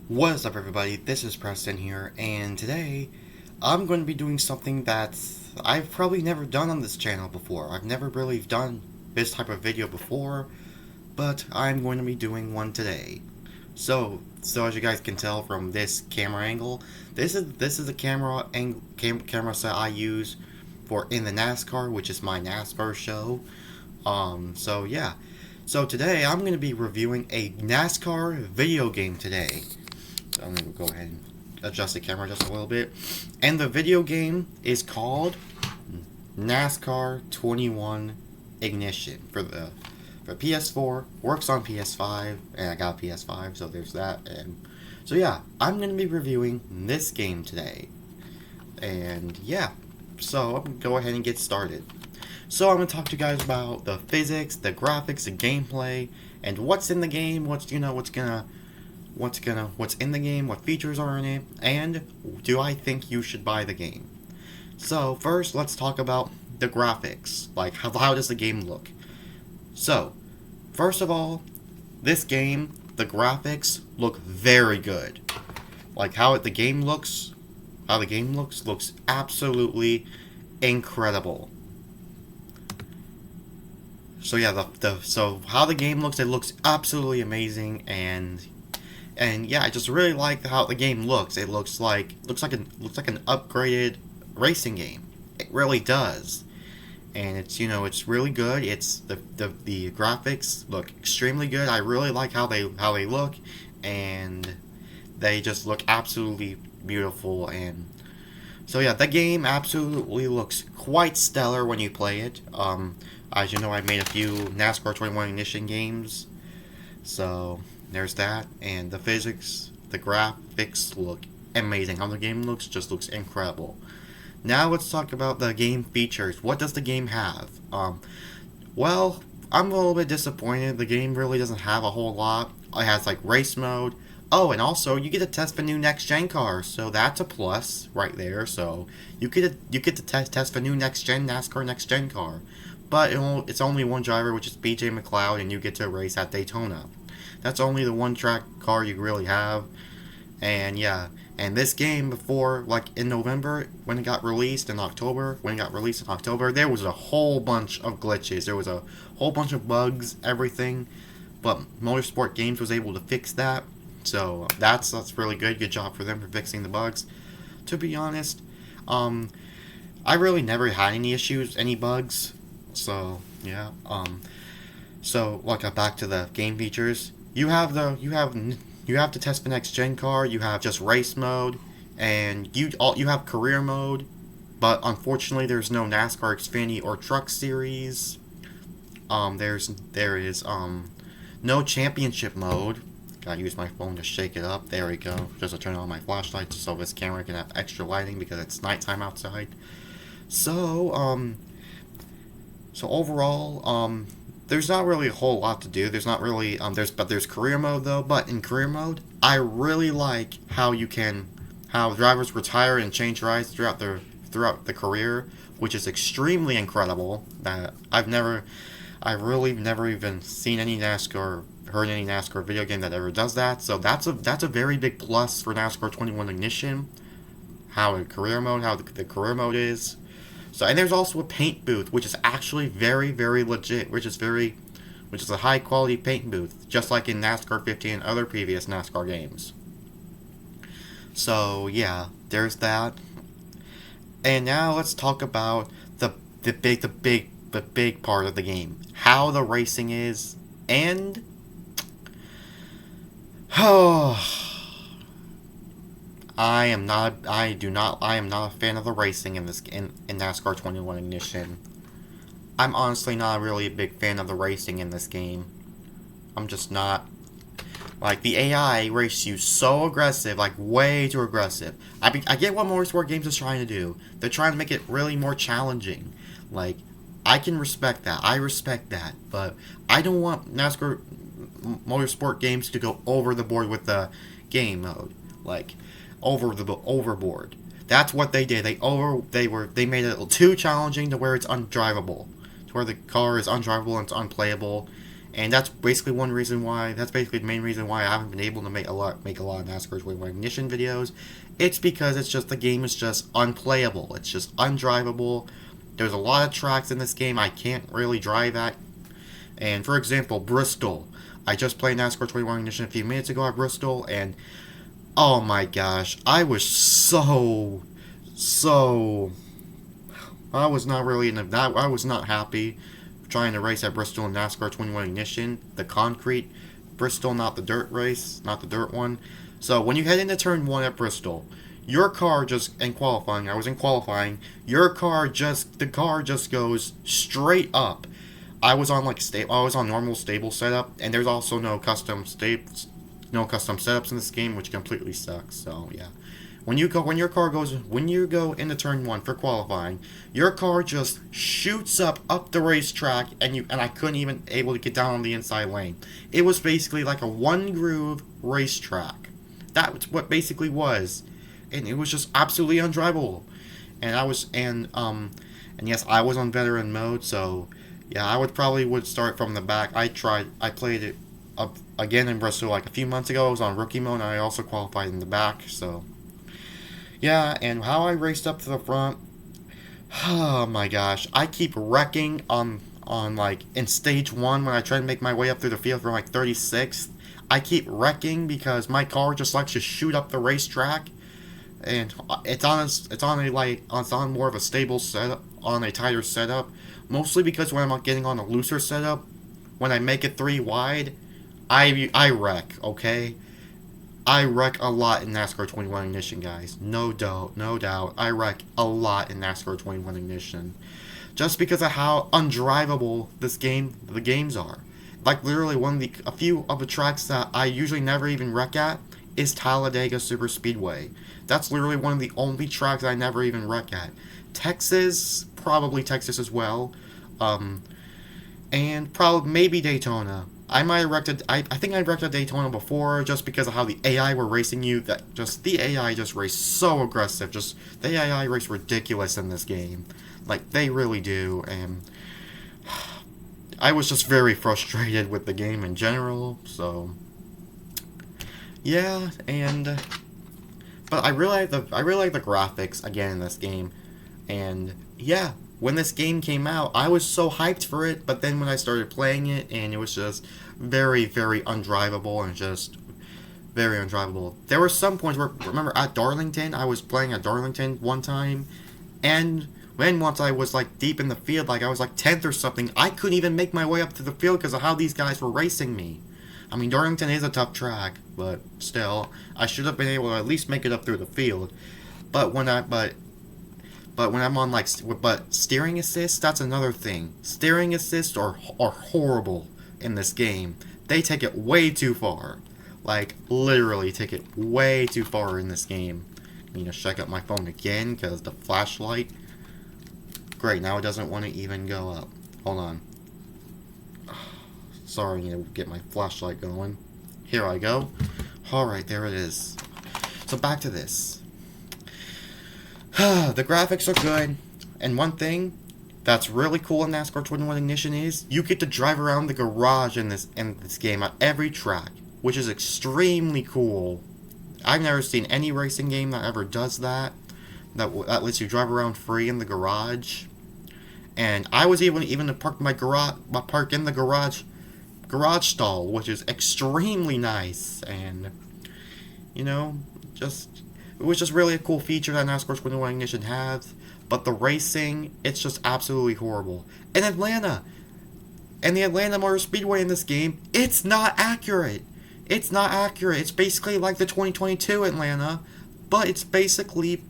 What is up, everybody? This is Preston here, and today I'm going to be doing something that I've probably never done on this channel before. I've never really done this type of video before, but I'm going to be doing one today. So as you guys can tell from this camera angle, this is a camera set I use for in the NASCAR, which is my NASCAR show. So yeah. So today I'm going to be reviewing a NASCAR video game today. I'm going to go ahead and adjust the camera just a little bit. And the video game is called NASCAR 21 Ignition for PS4. Works on PS5, and I got a PS5, so there's that. And so yeah, I'm going to be reviewing this game today. And yeah, so I'm going to go ahead and get started. So I'm going to talk to you guys about the physics, the graphics, the gameplay, and what's in the game, what's in the game, what features are in it, and do I think you should buy the game. So first, let's talk about the graphics. Like, how does the game look? So, first of all, this game, the graphics look very good. Like, how the game looks absolutely incredible. So yeah, so how the game looks, it looks absolutely amazing, and yeah, I just really like how the game looks. It looks like an upgraded racing game. It really does, and it's really good. It's the graphics look extremely good. I really like how they look, and they just look absolutely beautiful. And so yeah, the game absolutely looks quite stellar when you play it. As you know, I made a few NASCAR 21 Ignition games, so there's that. And the physics, the graphics look amazing. How the game looks just looks incredible. Now let's talk about the game features. What does the game have? Well, I'm a little bit disappointed. The game really doesn't have a whole lot. It has like race mode. Oh, and also you get to test the new next gen cars, so that's a plus right there. So you get to test the new next gen NASCAR next gen car, but it's only one driver, which is BJ McLeod, and you get to race at Daytona. That's only the one track car you really have, and yeah. And this game before, like in November, when it got released in October, there was a whole bunch of glitches. There was a whole bunch of bugs, everything. But Motorsport Games was able to fix that. So that's really good. Good job for them for fixing the bugs. To be honest, I really never had any issues, any bugs. So yeah. So like back to the game features. You have to test the next gen car. You have just race mode, and you have career mode. But unfortunately, there's no NASCAR Xfinity or Truck Series. There is no championship mode. Gotta use my phone to shake it up. There we go. Just to turn on my flashlight so this camera can have extra lighting because it's nighttime outside. So so overall, there's not really a whole lot to do. There's not really there's career mode though. But in career mode, I really like how drivers retire and change rides throughout the career, which is extremely incredible. That I've really never even seen any NASCAR, heard any NASCAR video game that ever does that. So that's a very big plus for NASCAR 21 Ignition. How the career mode is. So, and there's also a paint booth, which is actually very, very legit, which is a high quality paint booth, just like in NASCAR 15 and other previous NASCAR games. So yeah, there's that. And now let's talk about the big part of the game, how the racing is, and I am not a fan of the racing in NASCAR 21 Ignition. I'm honestly not really a big fan of the racing in this game. I'm just not. Like, the AI race you so aggressive, like way too aggressive. I get what Motorsport Games is trying to do. They're trying to make it really more challenging. Like, I can respect that. I respect that. But I don't want NASCAR Motorsport Games to go over the board with the game mode. Like, overboard. That's what they did. They made it too challenging to where it's undrivable, to where the car is undrivable and it's unplayable, And that's basically one reason why. That's basically the main reason why I haven't been able to make a lot of NASCAR 21 Ignition videos. It's because it's just the game is just unplayable. It's just undrivable. There's a lot of tracks in this game I can't really drive at. And for example, Bristol. I just played NASCAR 21 Ignition a few minutes ago at Bristol, and oh my gosh, I was I was not really I was not happy trying to race at Bristol in NASCAR 21 Ignition, the concrete Bristol, not the dirt race, not the dirt one. So when you head into turn 1 at Bristol, your car just, in qualifying, I was in qualifying, the car just goes straight up. I was on normal stable setup, and there's also no custom setups in this game, which completely sucks. So yeah, when you go into turn 1 for qualifying, your car just shoots up the racetrack, and I couldn't even able to get down on the inside lane. It was basically like a one groove racetrack. That's what basically was, and it was just absolutely undrivable. And yes, I was on veteran mode, so yeah, I would start from the back. I played it again in Bristol like a few months ago. I was on rookie mode, and I also qualified in the back. So yeah, and how I raced up to the front, oh my gosh, I keep wrecking on like in stage 1 when I try to make my way up through the field from like 36th. I keep wrecking because my car just likes to shoot up the racetrack, and it's on more of a stable setup, on a tighter setup. Mostly because when I'm getting on a looser setup, when I make it 3 wide, I wreck, okay? I wreck a lot in NASCAR 21 Ignition, guys. No doubt. I wreck a lot in NASCAR 21 Ignition. Just because of how undrivable the games are. Like literally a few of the tracks that I usually never even wreck at is Talladega Superspeedway. That's literally one of the only tracks I never even wreck at. Texas, probably Texas as well, and probably maybe Daytona. I might have wrecked I think I wrecked at Daytona before, just because of how the AI were racing you. The AI just raced so aggressive. Just the AI race ridiculous in this game, like they really do. And I was just very frustrated with the game in general. So yeah, and but I really like the graphics again in this game. And yeah, when this game came out, I was so hyped for it, but then when I started playing it, and it was just very, very undrivable, and just very undrivable. There were some points where, remember at Darlington, I was playing at Darlington one time, and once I was like deep in the field, like I was like 10th or something, I couldn't even make my way up to the field because of how these guys were racing me. I mean, Darlington is a tough track, but still, I should have been able to at least make it up through the field. But when I'm on but steering assist, that's another thing. Steering assists are horrible in this game. They take it way too far. Like, literally take it way too far in this game. I need to check out my phone again, because the flashlight... Great, now it doesn't want to even go up. Hold on. Sorry, I need to get my flashlight going. Here I go. Alright, there it is. So back to this. The graphics are good, and one thing that's really cool in NASCAR 21 Ignition is you get to drive around the garage in this game at every track, which is extremely cool. I've never seen any racing game that ever does that. That lets you drive around free in the garage. And I was able to park in the garage stall, which is extremely nice. And you know, it was just really a cool feature that NASCAR 21 Ignition has, but the racing, it's just absolutely horrible. And the Atlanta Motor Speedway in this game, it's not accurate. It's not accurate. It's basically like the 2022 Atlanta, but it's basically...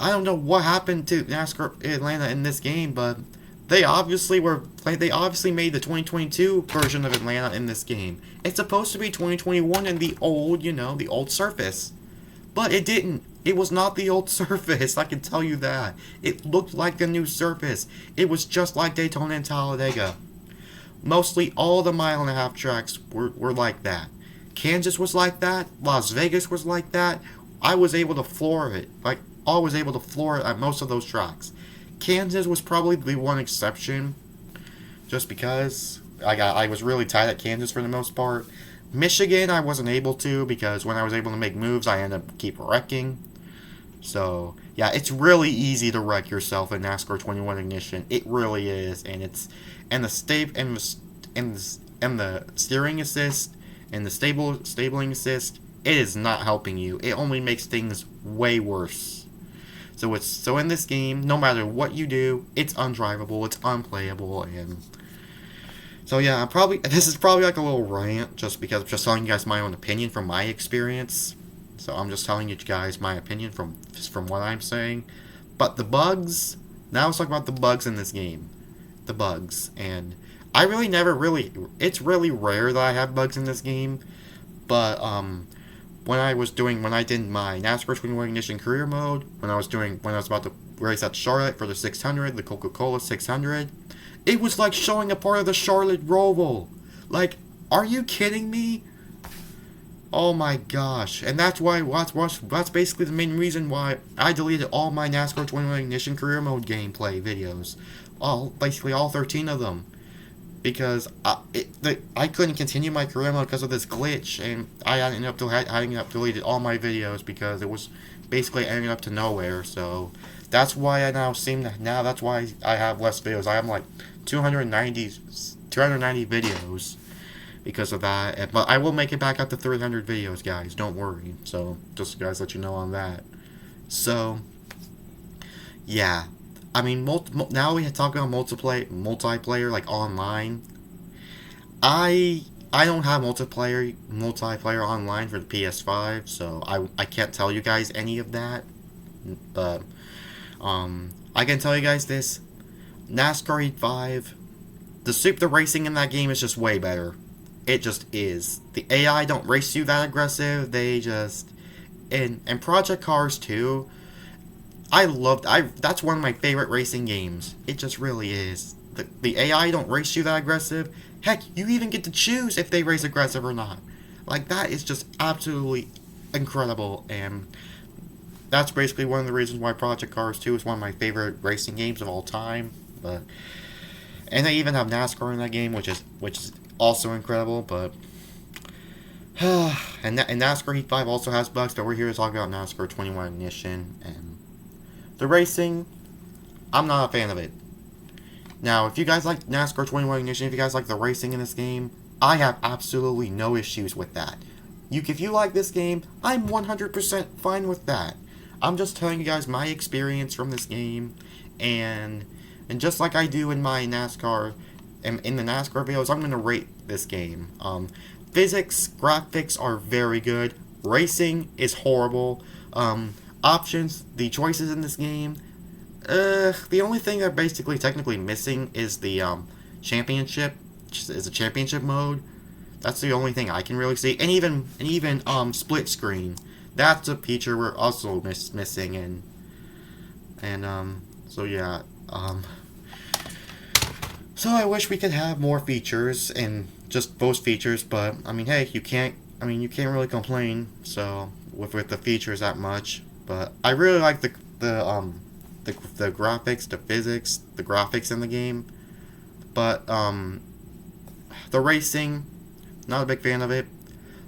I don't know what happened to NASCAR Atlanta in this game, but they obviously made the 2022 version of Atlanta in this game. It's supposed to be 2021 in the old surface. But it didn't. It was not the old surface, I can tell you that. It looked like the new surface. It was just like Daytona and Talladega. Mostly all the mile-and-a-half tracks were like that. Kansas was like that. Las Vegas was like that. I was able to floor it. I was able to floor it at most of those tracks. Kansas was probably the one exception just because I was really tight at Kansas for the most part. Michigan, I wasn't able to because when I was able to make moves, I ended up keep wrecking. So yeah, it's really easy to wreck yourself in NASCAR 21 Ignition. It really is, and it's and the steering assist and the stabling assist. It is not helping you. It only makes things way worse. So in this game, no matter what you do, it's undrivable, it's unplayable, and so yeah, this is probably like a little rant just because I'm just telling you guys my own opinion from my experience. So I'm just telling you guys my opinion from what I'm saying. But the bugs, now let's talk about the bugs in this game. The bugs, and I really never really, it's really rare that I have bugs in this game, but when I did my NASCAR 21 Ignition career mode, when I was about to race at Charlotte for the 600, the Coca-Cola 600, it was like showing a part of the Charlotte Roval. Like, are you kidding me? Oh my gosh. And that's basically the main reason why I deleted all my NASCAR 21 Ignition career mode gameplay videos. Basically all 13 of them. Because I couldn't continue my career mode because of this glitch, and I ended up deleted all my videos because it was basically ending up to nowhere. So that's why that's why I have less videos. I have like 290 videos because of that. But I will make it back up to 300 videos, guys. Don't worry. So just guys, let you know on that. So yeah. I mean, now we talk about multiplayer, like online. I don't have multiplayer online for the PS5, so I can't tell you guys any of that. But I can tell you guys this: NASCAR Heat 5, the racing in that game is just way better. It just is. The AI don't race you that aggressive. They just and Project Cars too. That's one of my favorite racing games. It just really is. The AI don't race you that aggressive. Heck, you even get to choose if they race aggressive or not. Like, that is just absolutely incredible, and that's basically one of the reasons why Project Cars 2 is one of my favorite racing games of all time. And they even have NASCAR in that game, which is also incredible, but and NASCAR Heat 5 also has bugs, but we're here to talk about NASCAR 21 Ignition, and the racing, I'm not a fan of it. Now, if you guys like NASCAR 21 Ignition, if you guys like the racing in this game, I have absolutely no issues with that. If you like this game, I'm 100% fine with that. I'm just telling you guys my experience from this game, and just like I do in my NASCAR, in the NASCAR videos, I'm going to rate this game. Physics, graphics are very good. Racing is horrible. Options, the choices in this game, the only thing they're basically technically missing is the championship, is a championship mode. That's the only thing I can really see, and even split screen. That's a feature we're also missing, so yeah, so I wish we could have more features and just those features, but I mean, hey, you can't really complain. So with the features that much. But I really like the graphics, the physics, the graphics in the game. But the racing, not a big fan of it.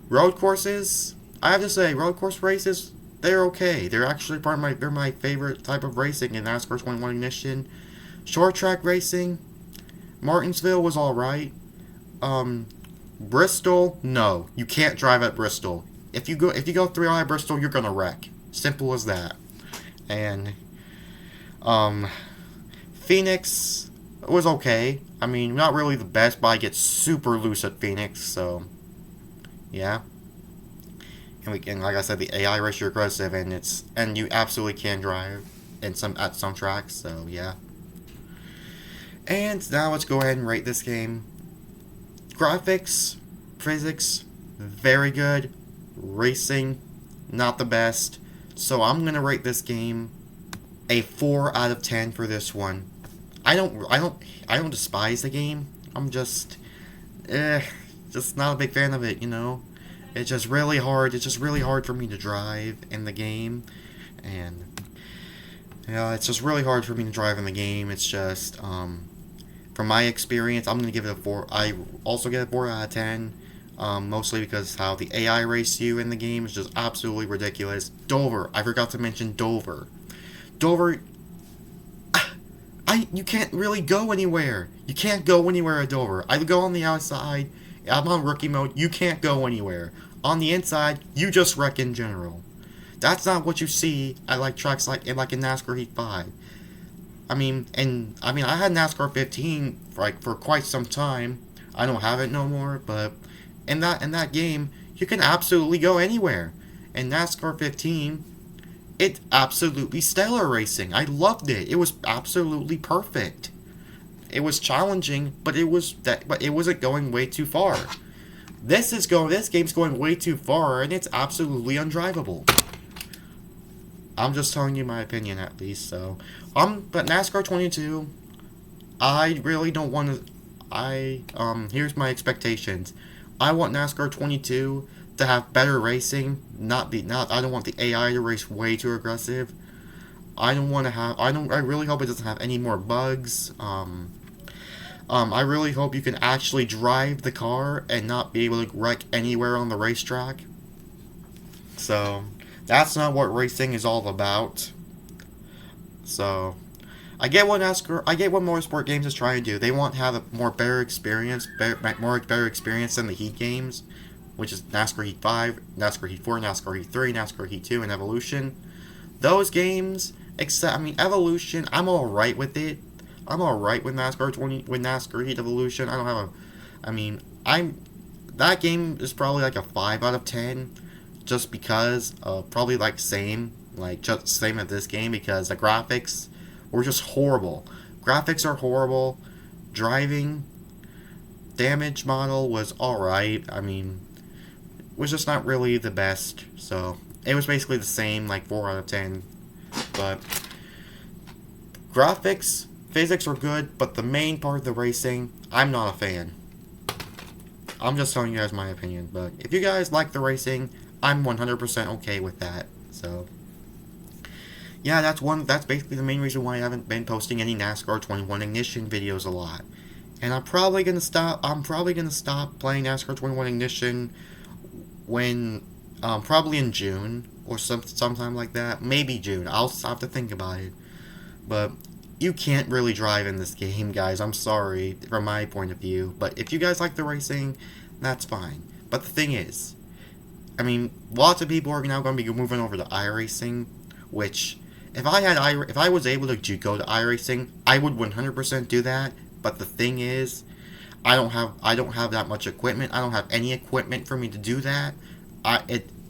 Road courses, I have to say, road course races, they're okay. They're actually they're my favorite type of racing in NASCAR 21 Ignition. Short track racing, Martinsville was alright. Bristol, no, you can't drive at Bristol. If you go 3-0 at Bristol, you're gonna wreck. Simple as that. And Phoenix was okay. I mean, not really the best, but I get super loose at Phoenix, so yeah. And like I said, the AI race you aggressive, and you absolutely can drive at some tracks, so yeah. And now let's go ahead and rate this game. Graphics, physics, very good. Racing, not the best. So I'm gonna rate this game a 4 out of 10 for this one. I don't despise the game. I'm just not a big fan of it, you know. It's just really hard. It's just really hard for me to drive in the game, and it's just really hard for me to drive in the game. It's just From my experience, I'm gonna give it a 4. I also get a 4 out of 10. Mostly because how the AI race you in the game is just absolutely ridiculous. Dover, I forgot to mention Dover. Dover, you can't really go anywhere. You can't go anywhere at Dover. I go on the outside. I'm on rookie mode. You can't go anywhere. On the inside, you just wreck in general. That's not what you see at like tracks like in NASCAR Heat 5. I had NASCAR 15 for quite some time. I don't have it no more, but in that game, you can absolutely go anywhere. In NASCAR 15, it's absolutely stellar racing. I loved it. It was absolutely perfect. It was challenging, but it wasn't going way too far. This game's going way too far, and it's absolutely undrivable. I'm just telling you my opinion, at least. So, but NASCAR 22, I really don't want to. Here's my expectations. I want NASCAR 22 to have better racing. I don't want the AI to race way too aggressive. I really hope it doesn't have any more bugs. I really hope you can actually drive the car and not be able to wreck anywhere on the racetrack. So, that's not what racing is all about. So, I get what motorsport games is trying to do. They want to have a better experience than the Heat games, which is NASCAR Heat 5, NASCAR Heat 4, NASCAR Heat 3, NASCAR Heat 2, and Evolution. Those games, Evolution, I'm alright with it. I'm alright with NASCAR Heat Evolution. That game is probably like a 5 out of 10, just because, probably just same as this game, because the graphics were just horrible. Graphics are horrible. Driving, damage model was alright. Was just not really the best. So, it was basically the same, 4 out of 10. But, graphics, physics were good, but the main part of the racing, I'm not a fan. I'm just telling you guys my opinion. But, if you guys like the racing, I'm 100% okay with that. So, yeah, that's basically the main reason why I haven't been posting any NASCAR 21 Ignition videos a lot. And I'm probably gonna stop playing NASCAR 21 Ignition when probably in June or sometime like that. Maybe June. I'll have to think about it. But you can't really drive in this game, guys. I'm sorry from my point of view. But if you guys like the racing, that's fine. But the thing is, lots of people are now going to be moving over to iRacing, which if I was able to go to iRacing, I would 100% do that. But the thing is, I don't have that much equipment. I don't have any equipment for me to do that.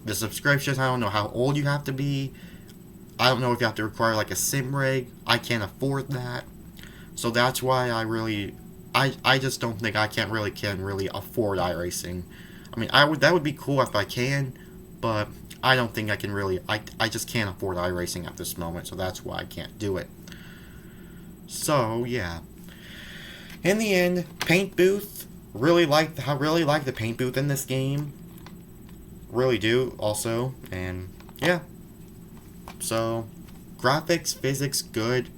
The subscriptions, I don't know how old you have to be. I don't know if you have to require a sim rig. I can't afford that. So that's why I just don't think I can really afford iRacing. That would be cool if I can, but I don't think I can really. I just can't afford iRacing at this moment, so that's why I can't do it. So yeah. In the end, paint booth. Really like the paint booth in this game. Really do also, and yeah. So, graphics, physics, good.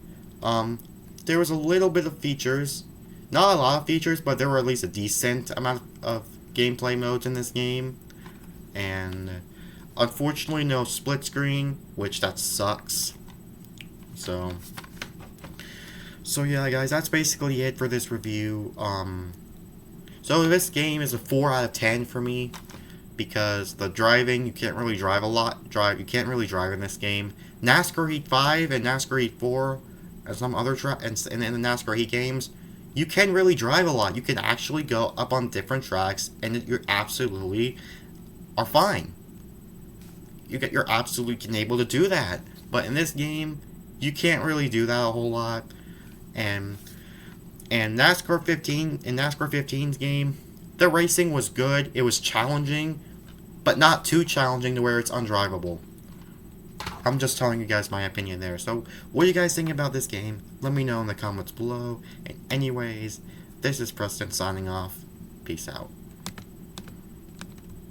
There was a little bit of features, not a lot of features, but there were at least a decent amount of gameplay modes in this game, and unfortunately no split screen, which that sucks. So yeah, guys, that's basically it for this review. So this game is a 4 out of 10 for me, because the driving, you can't really drive a lot. You can't really drive in this game. NASCAR Heat 5 and NASCAR Heat 4, and some other and in the NASCAR Heat games, you can really drive a lot. You can actually go up on different tracks, and you're absolutely are fine. You're absolutely able to do that. But in this game, you can't really do that a whole lot. And NASCAR 15, in NASCAR 15's game, the racing was good. It was challenging, but not too challenging to where it's undrivable. I'm just telling you guys my opinion there. So, what do you guys think about this game? Let me know in the comments below. And anyways, this is Preston signing off. Peace out.